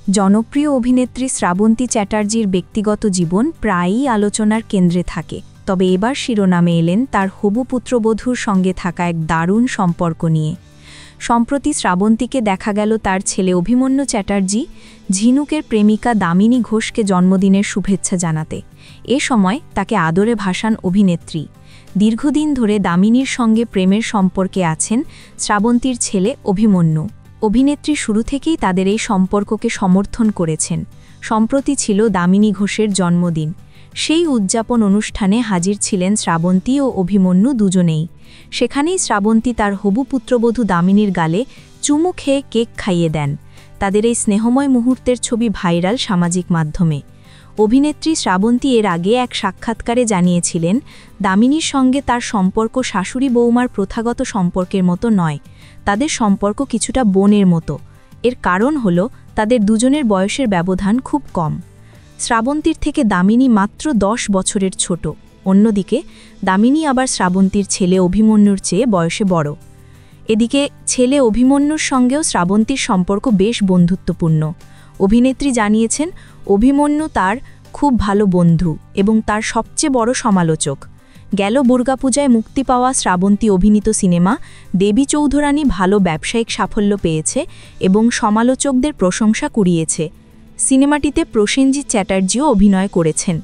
জনপ্রিয় অভিনেত্রী শ্রাবন্তী চ্যাটার্জির ব্যক্তিগত জীবন প্রায়ই আলোচনার কেন্দ্রে থাকে, তবে এবার শিরোনামে এলেন তার হবু পুত্রবধূর সঙ্গে থাকা এক দারুণ সম্পর্ক নিয়ে। সম্প্রতি শ্রাবন্তীকে দেখা গেল তার ছেলে অভিমন্যু চ্যাটার্জি ঝিনুকের প্রেমিকা দামিনী ঘোষকে জন্মদিনের শুভেচ্ছা জানাতে। এ সময় তাকে আদরে ভাসান অভিনেত্রী। দীর্ঘদিন ধরে দামিনীর সঙ্গে প্রেমের সম্পর্কে আছেন শ্রাবন্তীর ছেলে অভিমন্যু। অভিনেত্রী শুরু থেকেই তাদের এই সম্পর্ককে সমর্থন করেছেন। সম্প্রতি ছিল দামিনী ঘোষের জন্মদিন। সেই উদযাপন অনুষ্ঠানে হাজির ছিলেন শ্রাবন্তী ও অভিমন্যু দুজনেই। সেখানেই শ্রাবন্তী তার হবু পুত্রবধূ দামিনীর গালে চুমু খেয়ে কেক খাইয়ে দেন। তাদের এই স্নেহময় মুহূর্তের ছবি ভাইরাল সামাজিক মাধ্যমে। অভিনেত্রী শ্রাবন্তী এর আগে এক সাক্ষাৎকারে জানিয়েছিলেন, দামিনীর সঙ্গে তার সম্পর্ক শাশুড়ি বৌমার প্রথাগত সম্পর্কের মতো নয়, তাদের সম্পর্ক কিছুটা বোনের মতো। এর কারণ হল তাদের দুজনের বয়সের ব্যবধান খুব কম। শ্রাবন্তীর থেকে দামিনী মাত্র 10 বছরের ছোট। অন্যদিকে দামিনী আবার শ্রাবন্তীর ছেলে অভিমন্যুর চেয়ে বয়সে বড়। এদিকে ছেলে অভিমন্যুর সঙ্গেও শ্রাবন্তীর সম্পর্ক বেশ বন্ধুত্বপূর্ণ। অভিনেত্রী জানিয়েছেন, অভিমন্যু তার খুব ভালো বন্ধু এবং তার সবচেয়ে বড় সমালোচক। গেল দুর্গাপূজায় মুক্তি পাওয়া শ্রাবন্তী অভিনীত সিনেমা দেবী চৌধুরানী ভালো ব্যবসায়িক সাফল্য পেয়েছে এবং সমালোচকদের প্রশংসা কুড়িয়েছে। সিনেমাটিতে প্রসেনজিৎ চ্যাটার্জিও অভিনয় করেছেন।